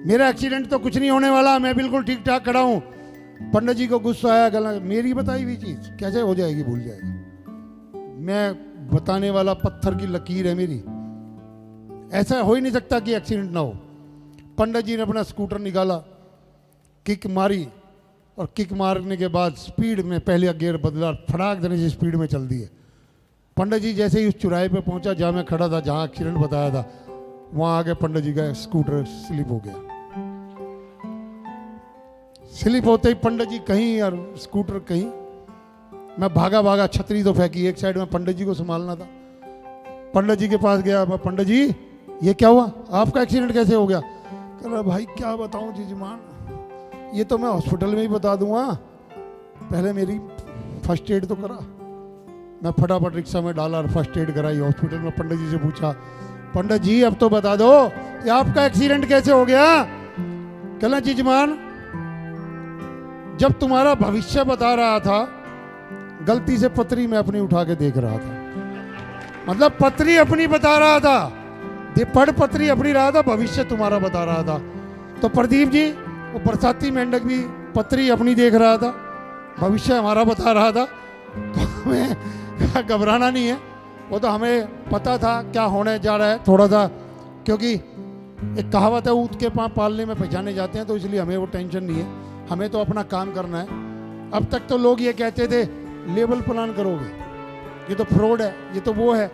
मेरा एक्सीडेंट तो कुछ नहीं होने वाला, मैं बिल्कुल ठीक ठाक खड़ा हूँ। पंडित जी को गुस्सा आया, गला मेरी बताई हुई चीज़ कैसे हो जाएगी, भूल जाएगा। मैं बताने वाला पत्थर की लकीर है मेरी, ऐसा हो ही नहीं सकता कि एक्सीडेंट ना हो। पंडित जी ने अपना स्कूटर निकाला, किक मारी, और किक मारने के बाद स्पीड में पहले गियर बदला, फटाक देने से स्पीड में चल दिए। पंडित जी जैसे ही उस चौराहे पे पहुंचा जहाँ मैं खड़ा था, जहाँ एक्सीडेंट बताया था, वहाँ आके पंडित जी का स्कूटर स्लिप हो गया। स्लिप होते ही पंडित जी कहीं और स्कूटर कहीं। मैं भागा भागा, छतरी तो फेंकी, एक साइड में पंडित जी को संभालना था। पंडित जी के पास गया, मैं पंडित जी ये क्या हुआ, आपका एक्सीडेंट कैसे हो गया? कह रहा भाई क्या बताऊं जीजमान, ये तो मैं हॉस्पिटल में ही बता दूंगा, पहले मेरी फर्स्ट एड तो करा। मैं फटाफट रिक्शा में डाला और फर्स्ट एड कराई। हॉस्पिटल में पंडित जी से पूछा, पंडित जी अब तो बता दो कि आपका एक्सीडेंट कैसे हो गया? कहना जीजमान, जब तुम्हारा भविष्य बता रहा था, गलती से पत्री मैं अपनी उठा के देख रहा था। मतलब पत्री अपनी बता रहा था, पढ़ पत्री अपनी रहा था, भविष्य तुम्हारा बता रहा था। तो प्रदीप जी, वो बरसाती मेंढक भी पत्री अपनी देख रहा था, भविष्य हमारा बता रहा था। तो हमें घबराना नहीं है, वो तो हमें पता था क्या होने जा रहा है थोड़ा सा, क्योंकि एक कहावत है, ऊँट के पाँव पालने में पहचाने जाते हैं, तो इसलिए हमें वो टेंशन नहीं है। हमें तो अपना काम करना है। अब तक तो लोग ये कहते थे लेवल प्लान करोगे, ये तो फ्रॉड है, ये तो वो है।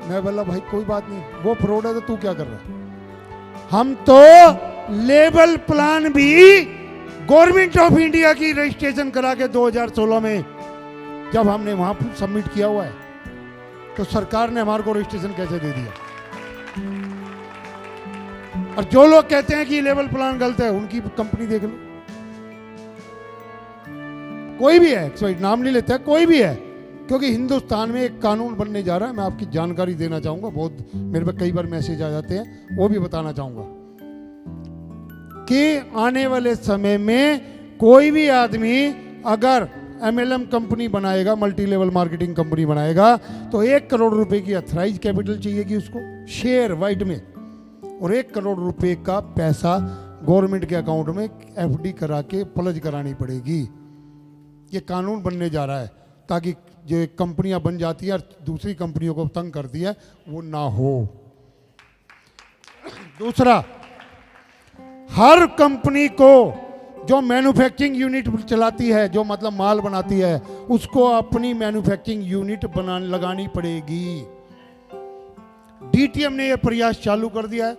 मैं बोला भाई कोई बात नहीं, वो फ्रॉड है तो तू क्या कर रहा है? हम तो लेवल प्लान भी गवर्नमेंट ऑफ इंडिया की रजिस्ट्रेशन करा के 2016 में जब हमने वहां सबमिट किया हुआ है, तो सरकार ने हमारे को रजिस्ट्रेशन कैसे दे दिया? और जो लोग कहते हैं कि लेवल प्लान गलत है, उनकी कंपनी देख लो, कोई भी है, नाम नहीं लेते, कोई भी है। क्योंकि हिंदुस्तान में एक कानून बनने जा रहा है, मैं आपकी जानकारी देना चाहूंगा, बहुत मेरे पे कई बार मैसेज आ जाते हैं, वो भी बताना चाहूंगा कि आने वाले समय में कोई भी आदमी अगर MLM कंपनी बनाएगा, मल्टी लेवल मार्केटिंग कंपनी बनाएगा, तो 1 करोड़ रुपए की अथराइज कैपिटल चाहिएगी उसको शेयर वाइट में, और 1 करोड़ रुपए का पैसा गवर्नमेंट के अकाउंट में FD करा के प्लज करानी पड़ेगी। ये कानून बनने जा रहा है ताकि जो कंपनियां बन जाती है और दूसरी कंपनियों को तंग करती है, वो ना हो। दूसरा, हर कंपनी को जो मैन्युफैक्चरिंग यूनिट चलाती है, जो मतलब माल बनाती है, उसको अपनी मैन्युफैक्चरिंग यूनिट लगानी पड़ेगी। DTM ने यह प्रयास चालू कर दिया है।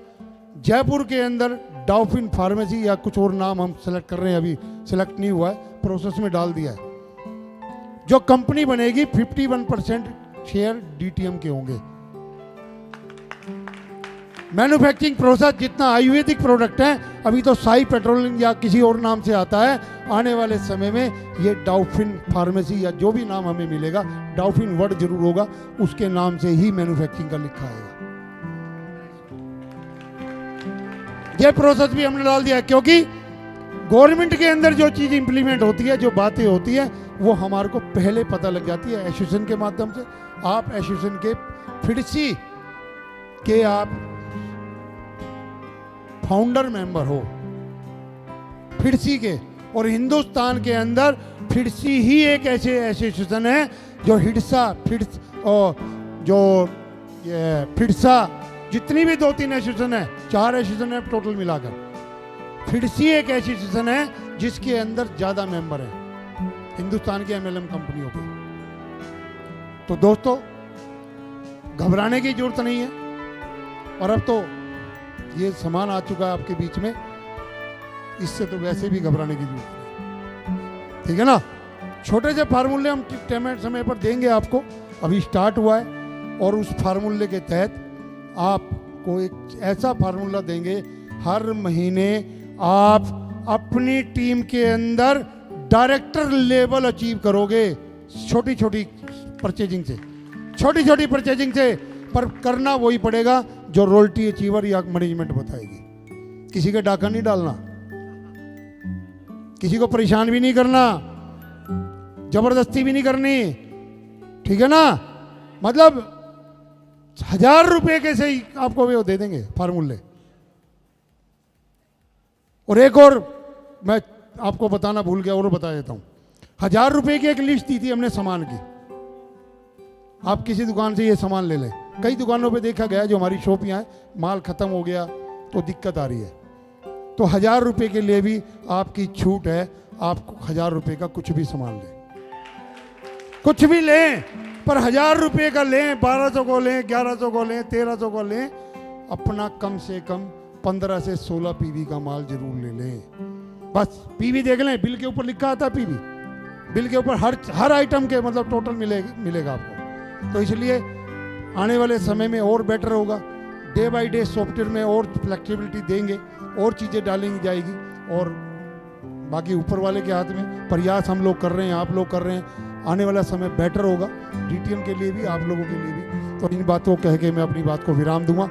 जयपुर के अंदर डॉल्फिन फार्मेसी, या कुछ और नाम हम सेलेक्ट कर रहे हैं, अभी सेलेक्ट नहीं हुआ है, प्रोसेस में डाल दिया है। जो कंपनी बनेगी 51% शेयर DTM के होंगे। मैन्युफैक्चरिंग प्रोसेस जितना आयुर्वेदिक प्रोडक्ट है, अभी तो साई पेट्रोलियम या किसी और नाम से आता है, आने वाले समय में ये डॉल्फिन फार्मेसी या जो भी नाम हमें मिलेगा, डॉल्फिन वर्ड जरूर होगा, उसके नाम से ही मैन्युफैक्चरिंग का लिखा आएगा। ये प्रोसेस भी हमने डाल दिया है, क्योंकि गवर्नमेंट के अंदर जो चीज इंप्लीमेंट होती है, जो बातें होती है, वो हमारे को पहले पता लग जाती है एसोसिएशन के माध्यम से। आप एसोसिएशन के फिडसी के आप फाउंडर मेंबर हो, फिडसी के, और हिंदुस्तान के अंदर फिडसी ही एक ऐसे एसोसिएशन है जो फिडसा जितनी भी 2-3 एसोसिएशन है, 4 एसोसिएशन है टोटल मिलाकर, फिडसी एक एसोसिएशन है जिसके अंदर ज्यादा मेंबर है हिंदुस्तान के MLM कंपनियों के। तो दोस्तों, घबराने की जरूरत नहीं है, और अब तो ये सामान आ चुका है आपके बीच में, इससे तो वैसे भी घबराने की जरूरत नहीं, ठीक है ना। छोटे से फार्मूले हम समय पर देंगे आपको, अभी स्टार्ट हुआ है, और उस फार्मूले के तहत आपको एक ऐसा फार्मूला देंगे, हर महीने आप अपनी टीम के अंदर डायरेक्टर लेवल अचीव करोगे, छोटी छोटी परचेजिंग से, पर करना वही पड़ेगा जो रॉयल्टी अचीवर या मैनेजमेंट बताएगी। किसी का डाका नहीं डालना, किसी को परेशान भी नहीं करना, जबरदस्ती भी नहीं करनी, ठीक है ना। मतलब 1000 रुपए के से ही आपको वो दे देंगे फार्मूले। और एक और मैं आपको बताना भूल गया और बता देता हूँ। 1000 रुपए की एक लिस्ट दी थी हमने सामान की, आप किसी दुकान से ये सामान ले लें। कई दुकानों पे देखा गया जो हमारी शॉप यहाँ है, माल ख़त्म हो गया तो दिक्कत आ रही है। तो 1000 रुपए के लिए भी आपकी छूट है, आप 1000 रुपए का कुछ भी सामान लें, कुछ भी लें, पर 1000 रुपए का लें, 1200 को लें, 1100 को लें, 1300 को लें, अपना कम से कम 15 से 16 पीवी का माल जरूर ले लें। बस पीवी देख लें, बिल के ऊपर लिखा आता है पीवी, बिल के ऊपर हर आइटम के मतलब टोटल मिलेगा आपको। तो इसलिए आने वाले समय में और बेटर होगा, डे बाय डे सॉफ्टवेयर में और फ्लेक्सिबिलिटी देंगे, और चीज़ें डालेंगी जाएगी, और बाकी ऊपर वाले के हाथ में। प्रयास हम लोग कर रहे हैं, आप लोग कर रहे हैं, आने वाला समय बेटर होगा डीटीएम के लिए भी, आप लोगों के लिए भी। तो इन बातों को कह के मैं अपनी बात को विराम दूंगा।